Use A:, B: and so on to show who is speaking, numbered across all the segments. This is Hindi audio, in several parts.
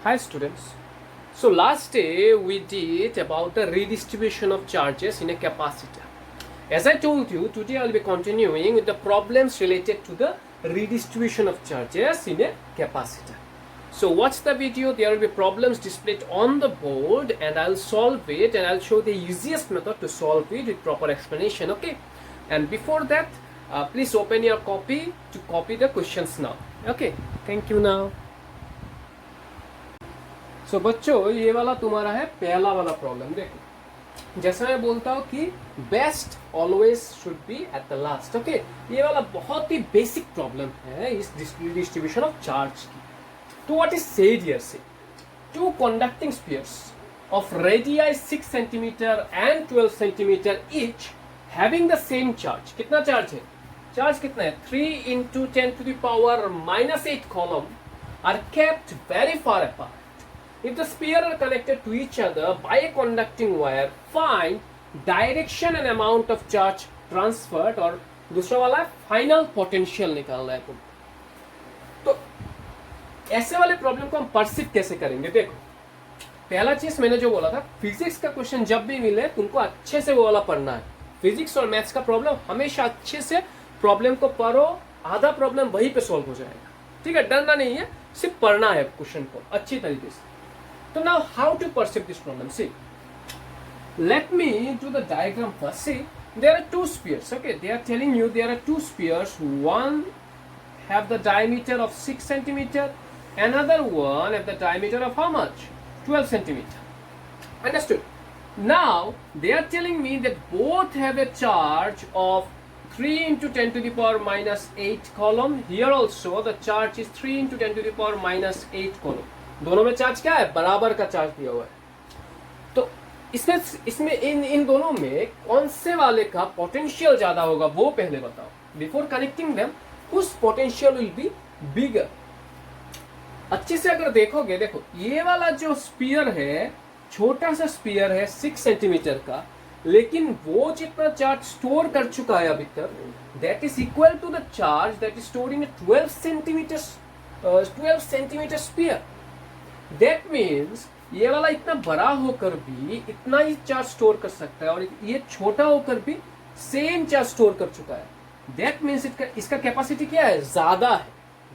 A: Hi students. So last day we did about the redistribution of charges in a capacitor. As I told you, today I will be continuing with the problems related to the redistribution of charges in a capacitor. So watch the video, there will be problems displayed on the board and I'll solve it and I'll show the easiest method to solve it with proper explanation, okay? And before that, please open your copy to copy the questions now. Okay, thank you now. सो बच्चों ये वाला तुम्हारा है पहला वाला प्रॉब्लम। देखो जैसा मैं बोलता हूँ कि best always should be at the last. Okay, ये वाला बहुत ही बेसिक प्रॉब्लम है इस डिस्ट्रीब्यूशन ऑफ चार्ज की। तो what is said here say two conducting spheres of radii 6 centimetre and 12 centimetre each having the same charge. कितना चार्ज है? चार्ज कितना है? 3 into 10 to the power -8 column are kept very far apart. If the sphere are connected to each other by a conducting wire, find direction and amount of charge transferred, और दूसरा वाला है फाइनल पोटेंशियल निकालना है तुमको। तो ऐसे वाले प्रॉब्लम को हम परसिव कैसे करेंगे? देखो पहला चीज मैंने जो बोला था, फिजिक्स का क्वेश्चन जब भी मिले तुमको अच्छे से वो वाला पढ़ना है। फिजिक्स और मैथ्स का प्रॉब्लम हमेशा अच्छे से प्रॉब्लम को पढ़ो, आधा प्रॉब्लम वहीं पे सॉल्व हो जाएगा। ठीक है, डरना नहीं है, सिर्फ पढ़ना है क्वेश्चन को अच्छी तरीके से। So now how to perceive this problem? See, let me do the diagram first. See, there are two spheres. Okay, they are telling you there are two spheres. One have the diameter of 6 centimeter, another one have the diameter of how much? 12 centimeter. Understood? Now they are telling me that both have a charge of 3 into 10 to the power -8 column. Here also the charge is 3 into 10 to the power -8 column. दोनों में चार्ज क्या है? बराबर का चार्ज दिया हुआ है। तो इसमें इन दोनों में कौन से वाले का पोटेंशियल ज्यादा होगा वो पहले बताओ। बिफोर कनेक्टिंग देम उस पोटेंशियल विल बी बिगर। अच्छे से अगर देखोगे, देखो ये वाला जो स्पीयर है, छोटा सा स्पीयर है 6 सेंटीमीटर का, लेकिन वो जितना चार्ज स्टोर कर चुका है अभी तक, that is equal to the charge that is stored in 12 centimetre sphere. That means ये वाला इतना बड़ा होकर भी इतना ही चार्ज स्टोर कर सकता है और ये छोटा होकर भी सेम चार्ज स्टोर कर चुका है। That means इसका कैपेसिटी क्या है? ज्यादा है।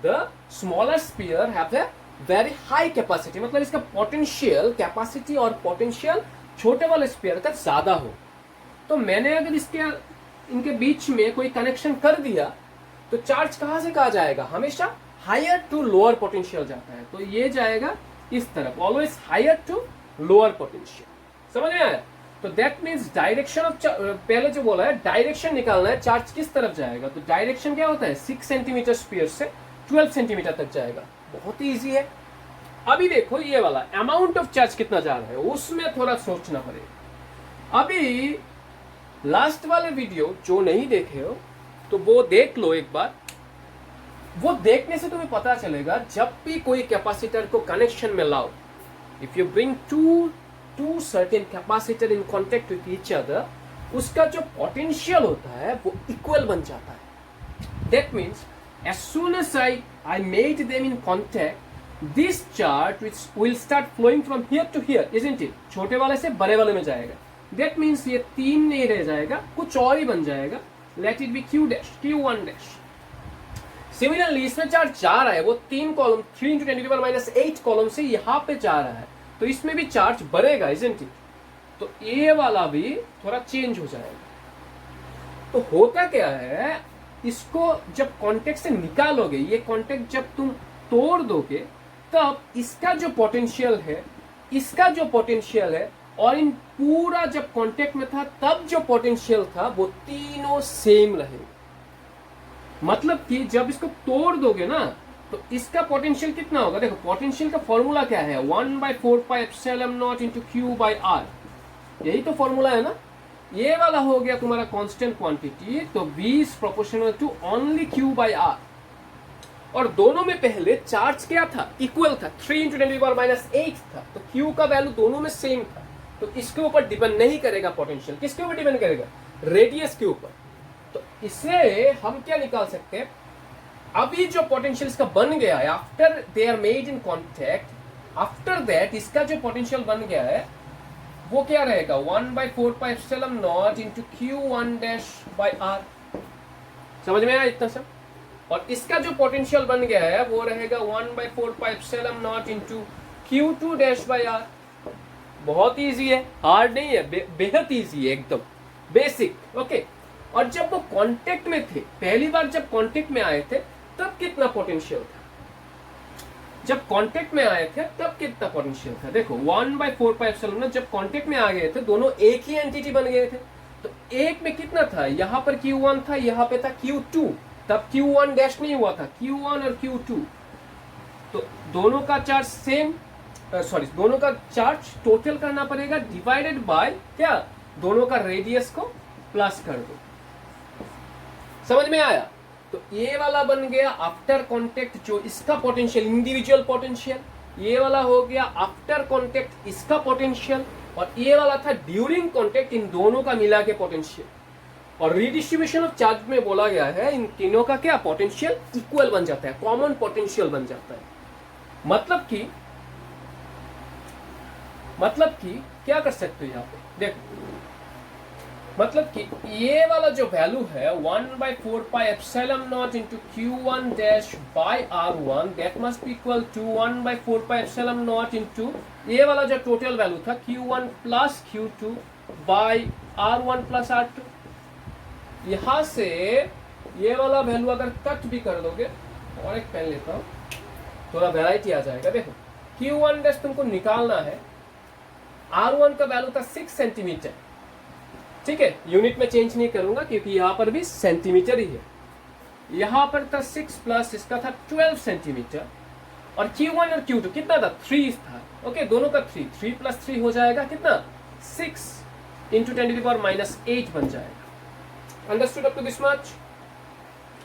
A: The smaller sphere have a very high capacity, मतलब इसका पोटेंशियल कैपेसिटी और पोटेंशियल छोटे वाले स्पीयर का ज्यादा हो। तो मैंने अगर इनके बीच में कोई कनेक्शन कर दिया तो चार्ज कहां से कहा जाएगा? हमेशा हायर टू लोअर पोटेंशियल जाता है। तो ये जाएगा इस तरफ, always higher to lower potential. समझ में आया? तो दैट मीन्स डायरेक्शन ऑफ, पहले जो बोला है डायरेक्शन निकालना है, चार्ज किस तरफ जाएगा। तो डायरेक्शन क्या होता है? 6 सेंटीमीटर स्पीयर से 12 सेंटीमीटर तक जाएगा। बहुत ही ईजी है। अभी देखो ये वाला अमाउंट ऑफ चार्ज कितना जा रहा है, उसमें थोड़ा सोचना पड़ेगा। अभी लास्ट वाले वीडियो जो नहीं देखे हो तो वो देख लो एक बार। वो देखने से तुम्हें पता चलेगा जब भी कोई कैपेसिटर को कनेक्शन में लाओ, if you bring two certain capacitor in contact with each other, उसका जो पोटेंशियल होता है वो इक्वल बन जाता है। That means as soon as I made them in contact, this charge will start flowing from here to here, isn't it? छोटे वाले से बड़े वाले में जाएगा। दैट मीन्स ये 3 नहीं रह जाएगा, कुछ और ही बन जाएगा। Let it be Q1 dash. Similarly इसमें चार्ज जा रहा है, वो 3 column 3 into 10 to the power -8 column से यहाँ पे जा रहा है, तो इसमें भी चार्ज बढ़ेगा, इजंट इट? तो ये वाला भी थोड़ा चेंज हो जाएगा। तो होता क्या है, इसको जब कॉन्टेक्ट से निकालोगे, ये कॉन्टेक्ट जब तुम तोड़ दोगे, तब इसका जो पोटेंशियल है, इसका जो पोटेंशियल है, और इन पूरा जब कॉन्टेक्ट में था तब जो पोटेंशियल था, वो तीनों सेम रहेगा। मतलब कि जब इसको तोड़ दोगे ना तो इसका पोटेंशियल कितना होगा? देखो पोटेंशियल का फॉर्मूला क्या है? 1/4πε0 into Q/R। यही तो फॉर्मूला है ना। ये वाला हो गया तुम्हारा कांस्टेंट क्वांटिटी, तो V is proportional to only Q/R। और दोनों में पहले चार्ज क्या था? इक्वल था, 3 into 10 to the power -8 था, तो Q का वैल्यू दोनों में सेम था। तो इसके ऊपर डिपेंड नहीं करेगा पोटेंशियल। किसके ऊपर डिपेंड करेगा? रेडियस के ऊपर। तो इससे हम क्या निकाल सकते हैं? अभी जो पोटेंशियल इसका बन गया है after they are made in contact, after that इसका जो पोटेंशियल बन गया है वो क्या रहेगा 1/4πε0 इंटू Q1-r। समझ में आया इतना सब। और इसका जो पोटेंशियल बन गया है वो रहेगा 1/4πε0 इंटू Q2-r। बहुत इजी है, हार्ड नहीं है, बेहद इजी है, एकदम बेसिक। ओके, और जब वो कांटेक्ट में थे, पहली बार जब कांटेक्ट में आए थे तब कितना पोटेंशियल था? जब कांटेक्ट में आए थे तब कितना पोटेंशियल था? देखो 1/4πε0 जब कांटेक्ट में आ गए थे दोनों एक ही एंटिटी बन गए थे, तो एक में कितना था? यहाँ पर Q1 था, यहाँ पे था Q2, तब Q1 डैश नहीं हुआ था, Q1 और Q2, तो दोनों का चार्ज सेम, सॉरी दोनों का चार्ज टोटल करना पड़ेगा डिवाइडेड बाय क्या, दोनों का रेडियस को प्लस कर दो। समझ में आया? तो ये वाला बन गया आफ्टर कांटेक्ट जो इसका पोटेंशियल, इंडिविजुअल पोटेंशियल। ये वाला हो गया आफ्टर कांटेक्ट इसका पोटेंशियल, और ये वाला था ड्यूरिंग कांटेक्ट, इन दोनों का मिला के पोटेंशियल। और रिडिस्ट्रीब्यूशन ऑफ चार्ज में बोला गया है इन तीनों का क्या पोटेंशियल इक्वल बन जाता है, कॉमन पोटेंशियल बन जाता है। मतलब कि क्या कर सकते हो यहाँ पे देखो, मतलब कि ये वाला जो वैल्यू है 1/4πε0 into Q1-r1 that must be equal to 1/4πε0 into ये वाला जो टोटल वैल्यू था Q1 plus Q2 by r1 plus r2। यहां से ये वाला वैल्यू अगर कट भी कर दोगे, और एक पेन लेता हूं थोड़ा वैरायटी आ जाएगा। देखो Q1 डैश तुमको निकालना है, r1 का वैल्यू था 6 सेंटीमीटर, ठीक है, यूनिट में चेंज नहीं करूंगा क्योंकि यहां पर भी सेंटीमीटर ही है। यहां पर था 6 प्लस इसका था 12 सेंटीमीटर, और Q1 और Q2 कितना था 3 था। ओके, दोनों का 3 प्लस 3 हो जाएगा कितना 6 इंटू 10⁻⁸ बन जाएगा। Understood up to this much?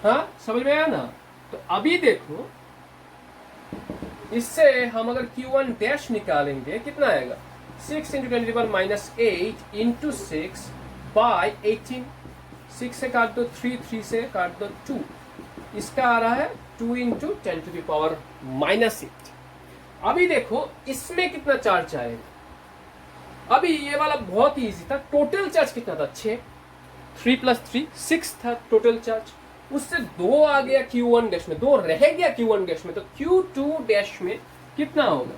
A: हाँ, समझ में आया ना? तो अभी देखो इससे हम अगर Q1 डैश निकालेंगे कितना आएगा 6 इंटू 10⁻⁸ इंटू 6 बाय 18। 6 से काट दो 3 से काट दो 2, इसका आ रहा है 2 इंटू 10⁻⁻8। अभी देखो इसमें कितना चार्ज आएगा। अभी ये वाला बहुत ही इजी था, टोटल चार्ज कितना था 6, 3 प्लस 3 6 था टोटल चार्ज, उससे 2 आ गया Q1 डैश में, 2 रह गया Q1 डैश में, तो Q2 डैश में कितना होगा?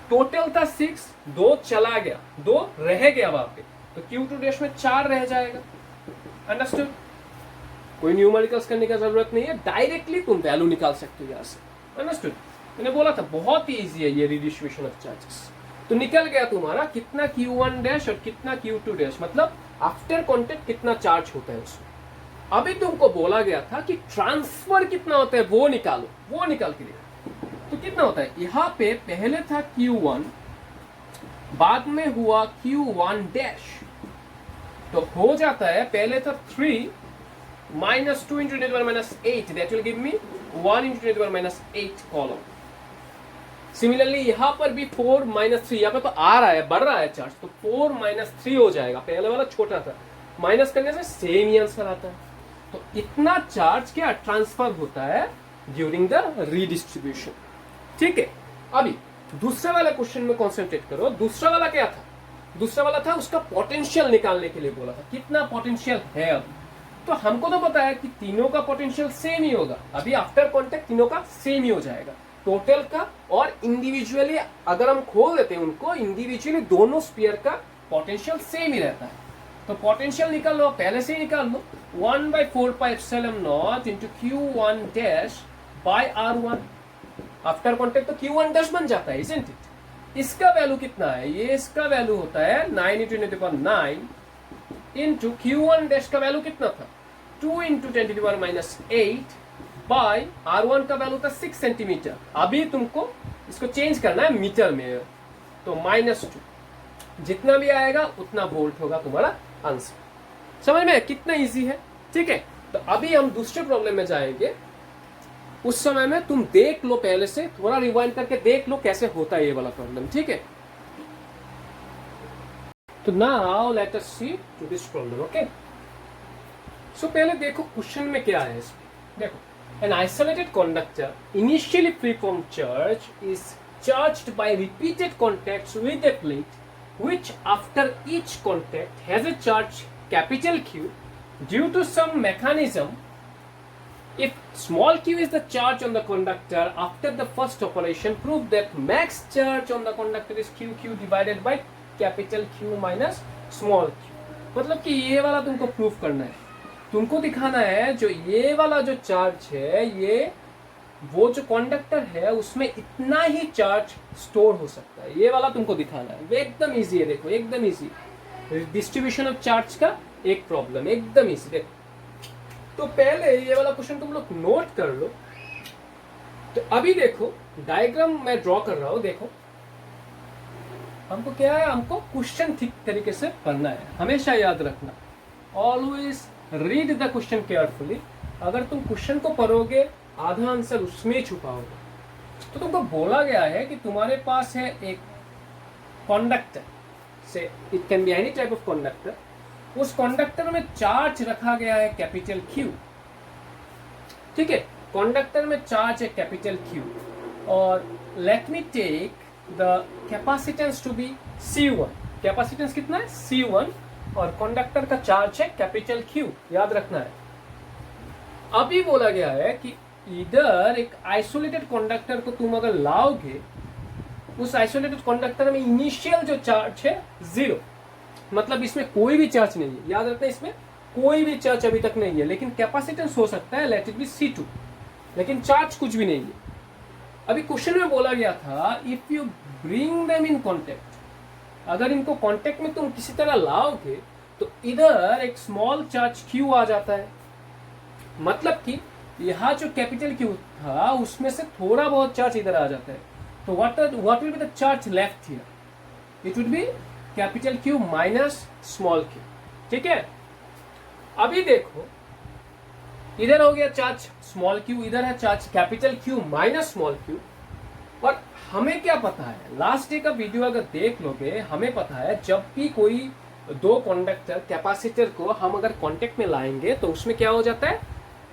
A: टोटल था 6, 2 चला गया, 2 रह गया वहां पे, तो Q2 डैश में 4 रह जाएगा। अंडरस्टूड? कोई न्यूमेरिकल्स करने की जरूरत नहीं है, डायरेक्टली तुम वैल्यू निकाल सकते हो यहाँ से। अंडरस्टूड? मैंने बोला था बहुत ही इजी है ये रिडिस्ट्रीब्यूशन ऑफ चार्जेस। तो निकल गया तुम्हारा कितना Q1 डैश और कितना Q2 डैश, मतलब आफ्टर कांटेक्ट कितना चार्ज होता है उसमें। अभी तुमको बोला गया था कि ट्रांसफर कितना होता है वो निकालो, वो निकाल के देखो। तो कितना होता है, यहाँ पे पहले था Q1, बाद में हुआ Q1 डैश, तो हो जाता है पहले था 3 minus 2 into 10⁻⁸, that will give me 1 into 10⁻⁸ column. Similarly यहाँ पर भी 4 माइनस 3, यहाँ पे तो आ रहा है, बढ़ रहा है चार्ज, तो 4 माइनस 3 हो जाएगा, पहले वाला छोटा था, माइनस करने से सेम ही आंसर आता है। तो इतना चार्ज क्या ट्रांसफर होता है ड्यूरिंग द रीडिस्ट्रीब्यूशन। ठीक है, अभी दूसरे वाले क्वेश्चन में कॉन्सेंट्रेट करो। दूसरा वाला क्या था? दूसरा वाला था उसका पोटेंशियल निकालने के लिए बोला था, कितना पोटेंशियल है। अब तो हमको तो पता है कि तीनों का पोटेंशियल सेम ही होगा, अभी आफ्टर कॉन्टेक्ट तीनों का सेम ही हो जाएगा, टोटल का और इंडिविजुअली अगर हम खोल देते हैं उनको, इंडिविजुअली दोनों स्फीयर का पोटेंशियल सेम ही रहता है। तो पोटेंशियल निकाल लो, पहले से ही निकाल लो, 1/4πε0 into Q1 dash by R1। After contact तो Q1 डैश बन जाता है, इजंट इट? इसका वैल्यू कितना है? ये इसका वैल्यू होता है 9 इंटू 10⁻⁹ इंटू Q1 डैश का वैल्यू कितना था 2 इंटू 10⁻⁸ बाय R1 का वैल्यू था 6 सेंटीमीटर। अभी तुमको इसको चेंज करना है मीटर में, तो -2, जितना भी आएगा उतना वोल्ट होगा तुम्हारा आंसर। समझ में कितना इजी है? ठीक है, तो अभी हम दूसरे प्रॉब्लम में जाएंगे, उस समय में तुम देख लो, पहले से थोड़ा रिवाइंड करके देख लो कैसे होता है ये वाला प्रॉब्लम। ठीक है, तो now let us see to this problem. Okay, so पहले देखो क्वेश्चन में क्या है इसमें। देखो, an isolated conductor initially free from charge is charged by repeated contacts with a plate, which after each contact has a charge capital Q due to some mechanism. If small q is the charge on the conductor after the first operation, prove that max charge on the conductor is q divided by capital Q minus small q. मतलब कि ये वाला तुमको प्रूफ करना है, तुमको दिखाना है जो ये वाला जो चार्ज है, ये वो जो कंडक्टर है उसमें इतना ही चार्ज स्टोर हो सकता है, ये वाला तुमको दिखाना है। एकदम इजी है, देखो एकदम इजी, डिस्ट्रीब्यूशन ऑफ चार्ज का एक प्रॉब्लम, एकदम इजी। देखो तो पहले ये वाला क्वेश्चन तुम लोग नोट कर लो। तो अभी देखो डायग्राम मैं ड्रॉ कर रहा हूं, देखो हमको क्या है, हमको क्वेश्चन ठीक तरीके से पढ़ना है, हमेशा याद रखना, always read the question carefully. अगर तुम क्वेश्चन को पढ़ोगे आधा आंसर उसमें छुपाओगे। तो तुमको बोला गया है कि तुम्हारे पास है एक कंडक्टर से, it can be any type of conductor, उस कंडक्टर में चार्ज रखा गया है कैपिटल Q, ठीक है, कंडक्टर में चार्ज है कैपिटल Q, और let me take the capacitance to be C1। Capacitance कितना है? C1, और कंडक्टर का चार्ज है कैपिटल Q, याद रखना है। अभी बोला गया है कि इधर एक आइसोलेटेड कंडक्टर को तुम अगर लाओगे, उस आइसोलेटेड कंडक्टर में इनिशियल जो चार्ज है 0, मतलब इसमें कोई भी चार्ज नहीं है, याद रखना इसमें कोई भी चार्ज अभी तक नहीं है, लेकिन कैपेसिटेंस हो सकता है, लेट इट बी C2, लेकिन चार्ज कुछ भी नहीं है। अभी क्वेश्चन में बोला गया था if you bring them in contact, अगर इनको कॉन्टेक्ट में तुम किसी तरह लाओगे तो इधर एक स्मॉल चार्ज Q आ जाता है, मतलब कि यहाँ जो कैपिटल Q था उसमें से थोड़ा बहुत चार्ज इधर आ जाता है। तो what will be the charge left here? It would be capital Q minus small q, ठीक है। अभी देखो इधर हो गया चार्ज स्मॉल q, इधर है charge capital Q minus small q, और हमें क्या पता है, लास्ट डे का वीडियो अगर देख लोगे, हमें पता है जब भी कोई दो कंडक्टर कैपेसिटर को हम अगर कांटेक्ट में लाएंगे तो उसमें क्या हो जाता है,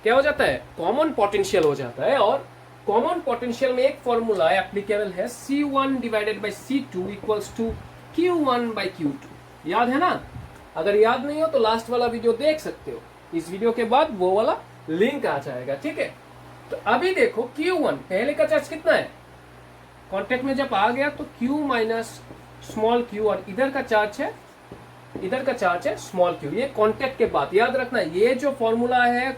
A: क्या हो जाता है, कॉमन पोटेंशियल हो जाता है। और कॉमन पोटेंशियल में एक फॉर्मूला एप्लीकेबल है, C1 divided by C2 equals to Q1 by Q2, याद है ना? अगर याद नहीं हो तो लास्ट वाला वीडियो देख सकते हो, इस वीडियो के बाद वो वाला लिंक आ जाएगा, ठीक है। तो अभी देखो Q1 पहले का चार्ज कितना है, कांटेक्ट में जब आ गया तो Q माइनस स्मॉल q, और इधर का चार्ज है, इधर का चार्ज है स्मॉल q, ये कांटेक्ट के बाद, याद रखना ये जो फॉर्मूला है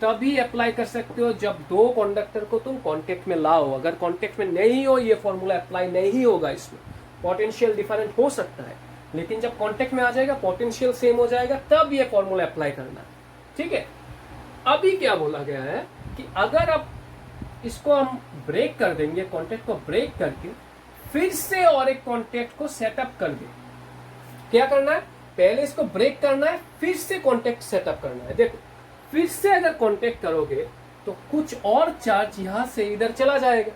A: तभी अप्लाई कर सकते हो जब दो कंडक्टर को तुम कांटेक्ट में लाओ। अगर कांटेक्ट में नहीं हो ये फॉर्मूला अप्लाई नहीं होगा, इसमें पोटेंशियल डिफरेंट हो सकता है, लेकिन जब कांटेक्ट में आ जाएगा पोटेंशियल सेम हो जाएगा, तब ये फॉर्मूला अप्लाई करना है, ठीक है। अभी क्या बोला गया है कि अगर अब इसको हम ब्रेक कर देंगे, कांटेक्ट को ब्रेक करके फिर से और एक कांटेक्ट को सेटअप कर दे, क्या करना है, पहले इसको ब्रेक करना है, फिर से कांटेक्ट सेटअप करना है। देखो फिर से अगर कांटेक्ट करोगे तो कुछ और चार्ज यहां से इधर चला जाएगा,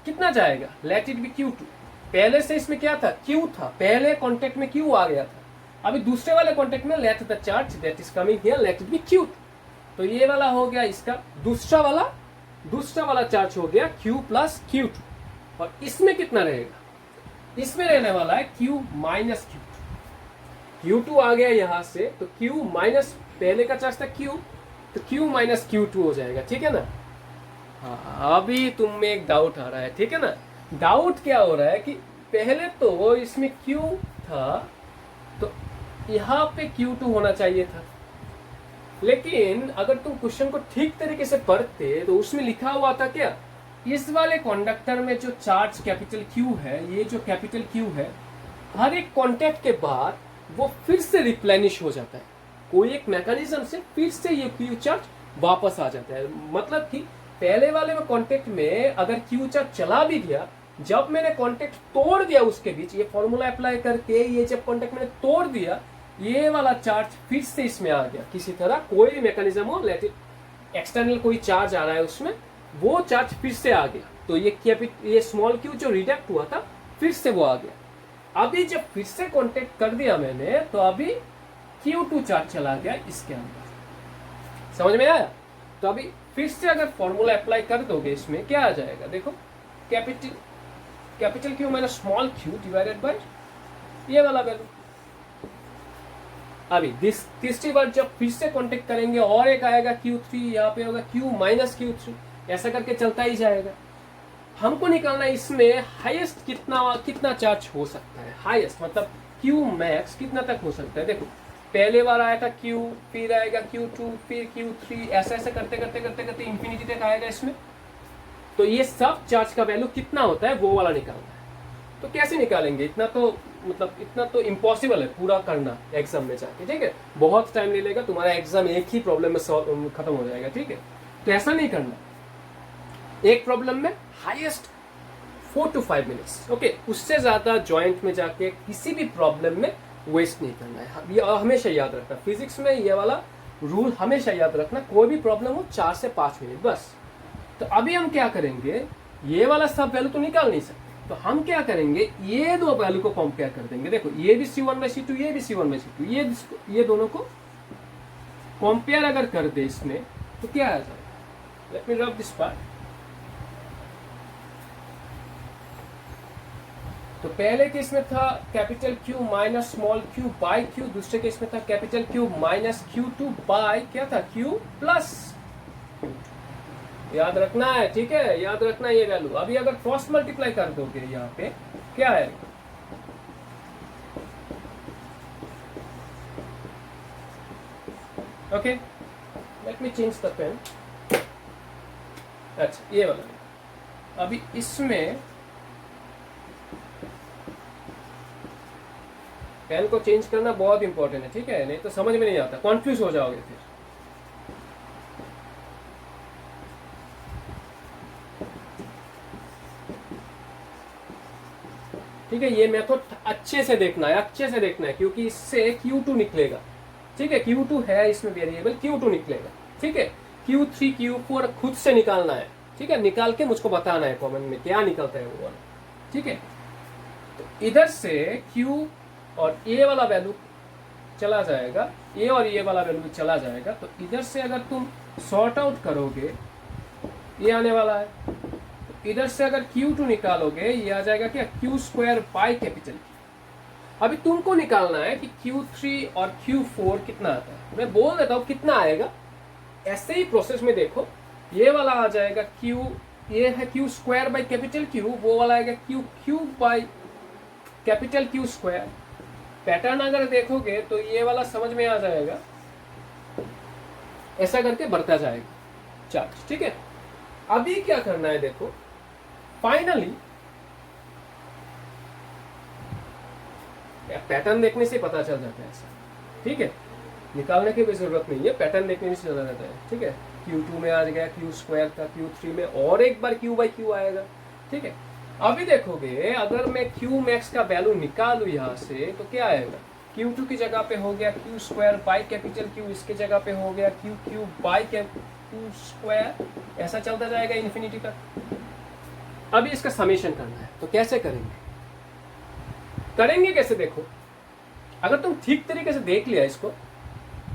A: कितना जाएगा, लेट इट बी Q2। पहले से इसमें क्या था, Q था, पहले कांटेक्ट में Q आ गया था, अभी दूसरे वाले कांटेक्ट में let the charge that is coming here, let it be Q2। तो ये वाला हो गया इसका दूसरा वाला चार्ज हो गया Q प्लस Q2, और इसमें कितना रहेगा, इसमें रहने वाला है Q माइनस Q2। Q2 आ गया यहां से, तो Q माइनस, पहले का चार्ज था Q, तो Q माइनस Q2 हो जाएगा, ठीक है ना। हाँ अभी तुम में एक डाउट आ रहा है, ठीक है ना। डाउट क्या हो रहा है कि पहले तो इसमें Q था तो यहाँ पे Q2 होना चाहिए था, लेकिन अगर तुम क्वेश्चन को ठीक तरीके से पढ़ते तो उसमें लिखा हुआ था क्या, इस वाले कंडक्टर में जो चार्ज कैपिटल Q है, ये जो कैपिटल Q है, हर एक कांटेक्ट के बाद वो फिर से रिप्लेनिश हो जाता है, कोई एक मैकेनिज्म से फिर से ये Q चार्ज वापस आ जाता है। मतलब कि पहले वाले में कांटेक्ट में अगर Q चार्ज चला भी गया, जब मैंने कांटेक्ट तोड़ दिया उसके बीच, ये फॉर्मूला अप्लाई करके ये जब कांटेक्ट मैंने तोड़ दिया, ये वाला चार्ज फिर से इसमें आ गया, किसी तरह कोई भी मैकेनिज्म हो, लेट इट एक्सटर्नल कोई चार्ज आ रहा है उसमें, वो चार्ज फिर से आ गया, तो ये स्मॉल q जो रिडक्ट हुआ था फिर से वो आ गया। अभी जब फिर से कांटेक्ट कर दिया मैंने, तो अभी Q2 चार्ज चला गया इसके अंदर, समझ में आया। तो अभी फिर से अगर फॉर्मूला अप्लाई कर दोगे, इसमें क्या आ जाएगा, देखो capital capital Q minus small Q divided by ये वाला वैल्यू। अभी तीसरी बार जब फिर से कॉन्टेक्ट करेंगे और एक आएगा Q3, यहाँ पे होगा Q माइनस Q3, ऐसा करके चलता ही जाएगा। हमको निकालना है इसमें हाईएस्ट कितना चार्ज हो सकता है। हाईएस्ट मतलब Q मैक्स कितना तक हो सकता है। देखो पहले बार आया था Q, फिर आएगा Q2, फिर Q3, ऐसा ऐसा करते करते करते करते इंफिनिटी तक आएगा इसमें। तो ये सब चार्ज का वैल्यू कितना होता है वो वाला निकालना है। तो कैसे निकालेंगे, इतना तो इम्पॉसिबल है पूरा करना एग्जाम में जाके, ठीक है। बहुत टाइम ले लेगा, तुम्हारा एग्जाम एक ही प्रॉब्लम में खत्म हो जाएगा, ठीक है। तो ऐसा नहीं करना, एक प्रॉब्लम में हाईएस्ट 4 to 5 मिनट्स, ओके। उससे ज्यादा जॉइंट में जाके किसी भी प्रॉब्लम में वेस्ट नहीं करना है। ये हमेशा याद रखना, फिजिक्स में ये वाला रूल हमेशा याद रखना, कोई भी प्रॉब्लम हो 4 से 5 मिनट बस। तो अभी हम क्या करेंगे, ये वाला सब वैल्यू तो निकाल नहीं सकते, तो हम क्या करेंगे, ये दो वैल्यू को कंपेयर कर देंगे। देखो ये भी C1/C2, ये भी C1/C2, ये दोनों को कंपेयर अगर कर दे इसमें तो क्या आ जाएगा। Let me rub this part. तो पहले केस में था capital Q minus small q by Q, दूसरे केस में था capital Q minus Q2 bye क्या था Q प्लस Q2। याद रखना है, ठीक है, याद रखना है ये वैल्यू। अभी अगर क्रॉस मल्टीप्लाई कर दोगे यहाँ पे क्या है, okay. Let me change the pen. अच्छा ये वाला, अभी इसमें पेन को चेंज करना बहुत इंपॉर्टेंट है, ठीक है, नहीं तो समझ में नहीं आता, कॉन्फ्यूज हो जाओगे फिर। ठीक है, ये मेथड अच्छे से देखना है, अच्छे से देखना है, क्योंकि इससे Q2 निकलेगा, ठीक है। Q2 है इसमें वेरिएबल, Q2 निकलेगा, ठीक है। Q3 Q4 खुद से निकालना है, ठीक है, निकाल के मुझको बताना है कमेंट में क्या निकलता है वो वाला, ठीक है। तो इधर से Q और ए वाला वैल्यू चला जाएगा, ए और ये वाला वैल्यू चला जाएगा। तो इधर से अगर तुम सॉर्ट आउट करोगे ये आने वाला है, तो इधर से अगर Q2 निकालोगे ये आ जाएगा क्या, Q² बाय कैपिटल Q। अभी तुमको निकालना है कि Q3 और Q4 कितना आता है। मैं बोल देता हूँ कितना आएगा, ऐसे ही प्रोसेस में देखो, ये वाला आ जाएगा Q, ये है Q² बाय कैपिटल Q, वो वाला आएगा Q³ by capital Q²। Pattern अगर देखोगे तो ये वाला समझ में आ जाएगा, ऐसा करके बढ़ता जाएगा चार्ज, ठीक है। अभी क्या करना है देखो, फाइनली पैटर्न देखने से पता चल जाता है ऐसा, ठीक है, निकालने की भी जरूरत नहीं है, पैटर्न देखने से चला जाता है, ठीक है। Q2 में आ गया Q² का, Q3 में और एक बार Q/Q आएगा, ठीक है। अभी देखोगे अगर मैं Q मैक्स का वैल्यू निकालू यहाँ से तो क्या आएगा, Q2 की जगह पे हो गया Q² बाय कैपिटल Q, इसके जगह पे हो गया Q³ बाय Q², ऐसा चलता जाएगा इन्फिनिटी तक। अभी इसका समेशन करना है, तो कैसे करेंगे कैसे देखो, अगर तुम ठीक तरीके से देख लिया इसको,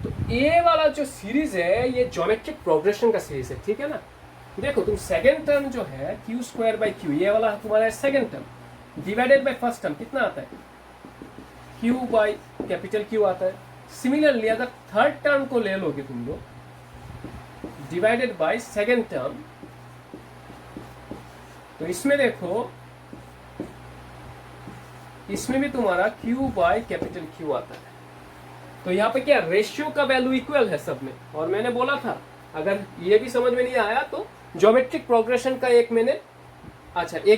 A: तो ये वाला जो सीरीज है ये ज्योमेट्रिक प्रोग्रेशन का सीरीज है, ठीक है ना। देखो तुम सेकेंड टर्म जो है Q² बाय Q, ये वाला तुम्हारा second term divided by first term कितना आता है, Q बाय कैपिटल Q आता है। सिमिलरली अगर थर्ड टर्म को ले लोगे तुम लोग डिवाइडेड बाय सेकेंड टर्म, तो इसमें देखो इसमें भी तुम्हारा Q बाय कैपिटल Q आता है। तो यहाँ पे क्या रेशियो का वैल्यू इक्वल है सब में, और मैंने बोला था अगर ये भी समझ में नहीं आया तो ज्योमेट्रिक प्रोग्रेशन का एक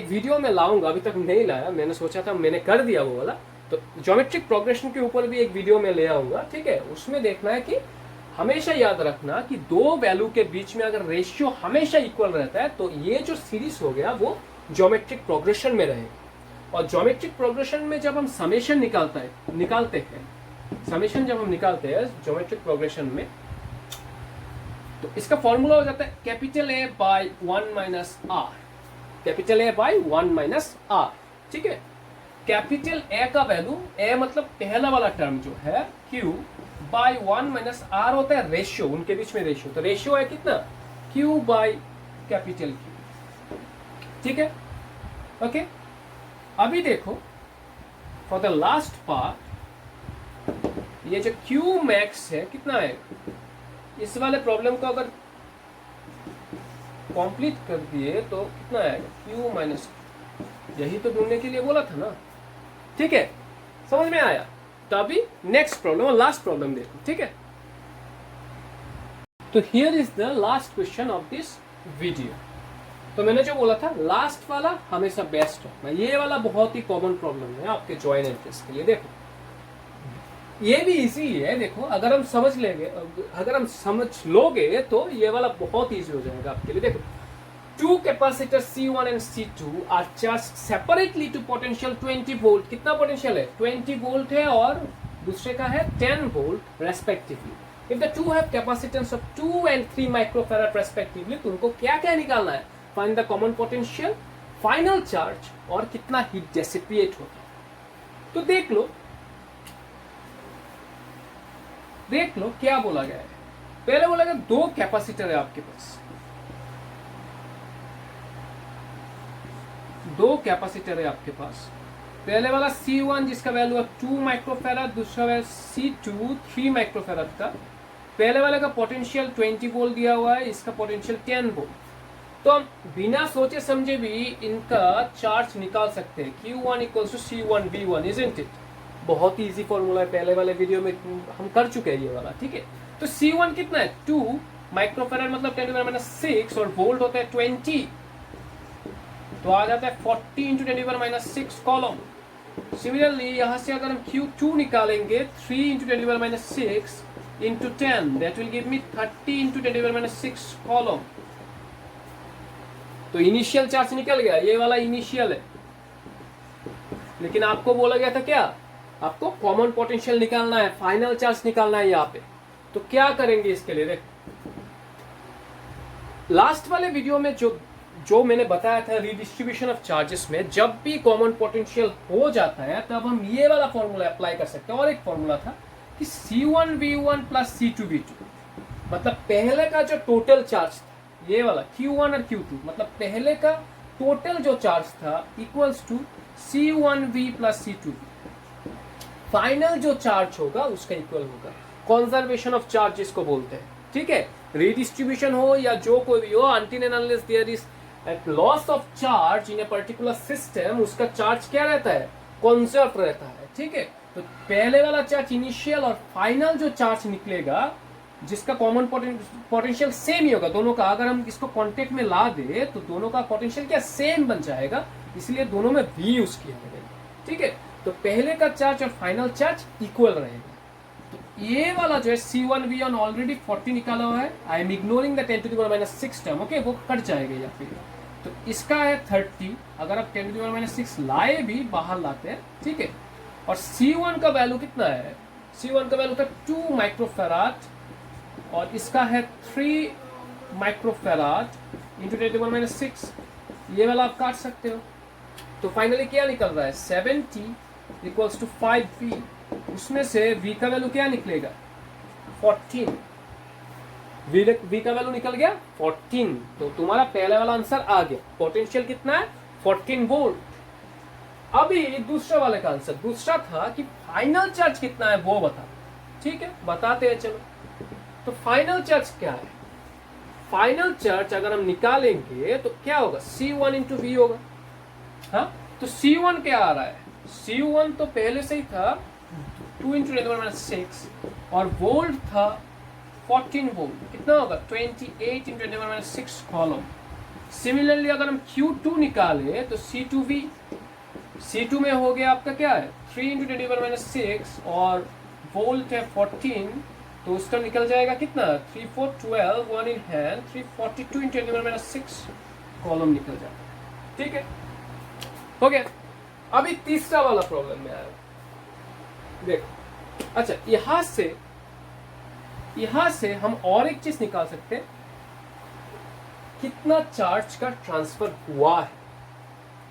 A: वीडियो में लाऊंगा, अभी तक नहीं लाया, मैंने सोचा था मैंने कर दिया वो वाला, तो ज्योमेट्रिक प्रोग्रेशन के ऊपर भी एक वीडियो में ले आऊंगा, ठीक है। उसमें देखना है कि हमेशा याद रखना कि दो वैल्यू के बीच में अगर रेशियो हमेशा इक्वल रहता है तो ये जो सीरीज हो गया वो ज्योमेट्रिक प्रोग्रेशन में रहेगा। और ज्योमेट्रिक प्रोग्रेशन में जब हम समेशन निकालते हैं ज्योमेट्रिक प्रोग्रेशन में, तो इसका फॉर्मूला हो जाता है capital A by 1 minus r, capital A by 1 minus r, ठीक है। कैपिटल A का वैल्यू, A मतलब पहला वाला टर्म जो है Q बाय 1 माइनस आर होता है रेशियो, उनके बीच में रेशियो, तो रेशियो है कितना Q बाय कैपिटल Q, ठीक है, ओके। अभी देखो फॉर द लास्ट पार्ट, ये जो क्यू मैक्स है कितना है, इस वाले प्रॉब्लम को अगर कंप्लीट कर दिए तो कितना आएगा, क्यू माइनस, यही तो ढूंढने के लिए बोला था ना। ठीक है, समझ में आया। तो अभी नेक्स्ट प्रॉब्लम और लास्ट प्रॉब्लम देखो, ठीक है। तो here is the last question of this video. तो मैंने जो बोला था लास्ट वाला हमेशा बेस्ट है, ये वाला बहुत ही कॉमन प्रॉब्लम है आपके जॉइंट एंट्रीज के लिए। देखो ये भी इजी है, देखो अगर हम समझ लेंगे, अगर हम समझ लोगे तो ये वाला बहुत इजी हो जाएगा आपके लिए। देखो two capacitor C1 and C2 are charge separately to potential 20 volt. कितना पोटेंशियल है, 20 वोल्ट है, और दूसरे का है 10 volt respectively. If the two have capacitance of 2 and 3 microfarad respectively, तो उनको क्या क्या निकालना है, find the common potential, final charge, और कितना हीट डेसिपिएट होता है। तो देख लो क्या बोला गया है। पहले बोला गया दो कैपेसिटर है आपके पास, दो कैपेसिटर है आपके पास। पहले वाला C1 जिसका वैल्यू है 2 माइक्रोफैराड, दूसरा है C2 3 माइक्रोफैराड का। पहले वाले का पोटेंशियल 20 वोल्ट दिया हुआ है, इसका पोटेंशियल 10 वोल्ट। तो हम बिना सोचे समझे भी इनका चार्ज निकाल सकते हैं। Q1 equals to C1 V1, isn't it. बहुत ही इजी फॉर्मूला है, पहले वाले वीडियो में हम कर चुके हैं ये वाला, ठीक है। तो C1 कितना है, 2 माइक्रोफैराड मतलब 10⁻�6, और वोल्ट होता है 20, तो आ जाता है 40 इंटू 10⁻�6 कॉलम। सिमिलरली यहां से अगर हम Q2 निकालेंगे 3 into 10⁻�6 into 10, that will give me 30 into 10⁻�6 column. तो इनिशियल चार्ज निकल गया, ये वाला इनिशियल है। लेकिन आपको बोला गया था क्या, आपको कॉमन पोटेंशियल निकालना है, फाइनल चार्ज निकालना है यहाँ पे। तो क्या करेंगे इसके लिए, देख लास्ट वाले वीडियो में जो मैंने बताया था रीडिस्ट्रीब्यूशन ऑफ चार्जेस में, जब भी कॉमन पोटेंशियल हो जाता है तब हम ये वाला फॉर्मूला अप्लाई कर सकते हैं। और एक फॉर्मूला था कि C1 V1 plus C2 V2, मतलब पहले का जो टोटल चार्ज था, ये वाला Q1 और Q2, मतलब पहले का टोटल जो चार्ज था equals to C1V plus C2V। Final जो चार्ज होगा उसका इक्वल होगा। कंजर्वेशन ऑफ चार्ज जिसको बोलते हैं, ठीक है। रीडिस्ट्रीब्यूशन हो या जो कोई भी हो, until and unless there is at loss of charge in a particular system, उसका चार्ज क्या रहता है, कंजर्व रहता है, ठीक है। तो पहले वाला चार्ज इनिशियल और फाइनल जो चार्ज निकलेगा, जिसका कॉमन पोटेंशियल सेम ही होगा दोनों का। अगर हम इसको कॉन्टेक्ट में ला दे तो दोनों का पोटेंशियल क्या सेम बन जाएगा, इसलिए दोनों में V यूज किया जाएगा, ठीक है। तो पहले का चार्ज और फाइनल चार्ज इक्वल रहेगा। तो ये वाला जो है C1 V1 ऑलरेडी 40 निकाला हुआ है, I am ignoring the 10⁻�6 term, okay, वो कट जाएगा या फिर। तो इसका है 30, अगर आप 10⁻�6 लाए भी बाहर लाते हैं, ठीक है। और C1 का वैल्यू कितना है, C1 का वैल्यू था 2 माइक्रोफैराड, और इसका है 3 माइक्रोफैराड इंटू 10⁻�6, ये वाला आप काट सकते हो। तो फाइनली क्या निकल रहा है, 70 इक्वल्स टू 5V। उसमें से V का वैल्यू क्या निकलेगा, 14। V का वैल्यू निकल गया 14। तो तुम्हारा पहले वाला आंसर आ गया। पोटेंशियल कितना है, 14 वोल्ट। अभी दूसरे वाले का आंसर दूसरा था कि फाइनल चार्ज कितना है वो बता, ठीक है, बताते हैं चलो। तो फाइनल चार्ज क्या है, फाइनल चार्ज अगर हम निकालेंगे तो क्या होगा, C1 इंटू V होगा। हाँ, तो C1 क्या आ रहा है, C1 तो पहले से ही था 2 इंटू 10⁻�6, और वोल्ट था 14 वोल्ट, कितना होगा 28 इंटू 10⁻�6 कॉलम। सिमिलरली अगर हम Q2 निकाले तो C2V, C2 में हो गया आपका क्या है 3 इंटू 10⁻�6, और वोल्ट है 14, तो उसका निकल जाएगा कितना 3 4 12, 1 इन हैंड, 342 इंटू 10⁻�6 कॉलम निकल जाएगा, ठीक है, हो गया। अभी तीसरा वाला प्रॉब्लम में आया, देखो। अच्छा, यहां से हम और एक चीज निकाल सकते हैं, कितना चार्ज का ट्रांसफर हुआ है,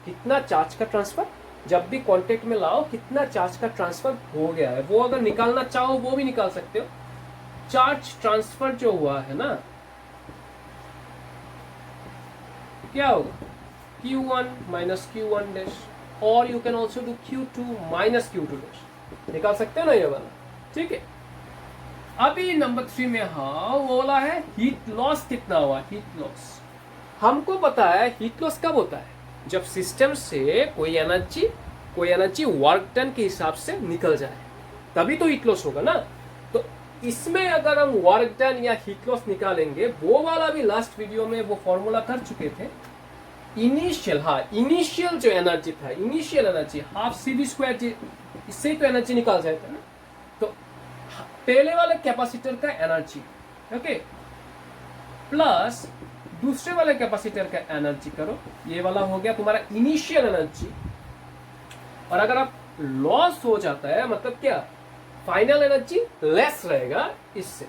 A: कितना चार्ज का ट्रांसफर, जब भी कांटेक्ट में लाओ कितना चार्ज का ट्रांसफर हो गया है, वो अगर निकालना चाहो वो भी निकाल सकते हो। चार्ज ट्रांसफर जो हुआ है ना, क्या होगा, Q1 माइनस Q1 डैश, और you can also do Q2 minus Q2 dash, निकाल सकते हो ना ये वाला, ठीक है। अभी नंबर 3 में हाँ वो वाला है हीट लॉस कितना हुआ, हीट लॉस हमको पता है। हीट लॉस कब होता है, जब सिस्टम से कोई एनर्जी वर्क डन के हिसाब से निकल जाए, तभी तो हीट लॉस होगा ना। तो इसमें अगर हम वर्क डन या हीट लॉस निकालेंगे, वो वाला भी लास्ट वीडियो में वो फॉर्मूला कर चुके थे। इनिशियल जो एनर्जी था, इनिशियल एनर्जी हाफ CV², इससे ही तो एनर्जी निकाल जाता है ना। तो पहले वाले कैपेसिटर का एनर्जी, ओके, प्लस दूसरे वाले कैपेसिटर का एनर्जी करो, ये वाला हो गया तुम्हारा इनिशियल एनर्जी। और अगर आप लॉस हो जाता है मतलब क्या, फाइनल एनर्जी लेस रहेगा इससे,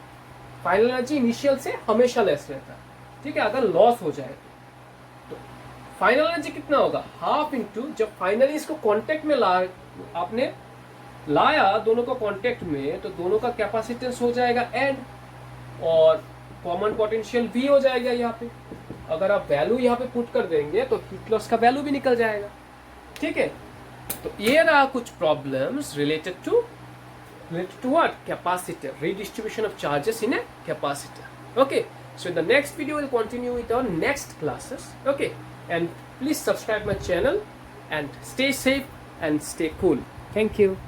A: फाइनल एनर्जी इनिशियल से हमेशा लेस रहता है, ठीक है। अगर लॉस हो जाए तो फाइनल एनर्जी कितना होगा, हाफ इंटू, जब फाइनली इसको कांटेक्ट में आपने लाया दोनों को कांटेक्ट में, तो दोनों का कैपेसिटेंस हो जाएगा एन, और कॉमन पोटेंशियल V हो जाएगा यहाँ पे। अगर आप वैल्यू यहाँ पे पुट कर देंगे तो हीट लॉस का वैल्यू भी निकल जाएगा, ठीक है। तो ये रहा कुछ problems related to what, capacitor, redistribution of charges in a capacitor. Okay, so in the next video we'll continue with our next classes. Okay, and please subscribe my channel and stay safe and stay cool. Thank you.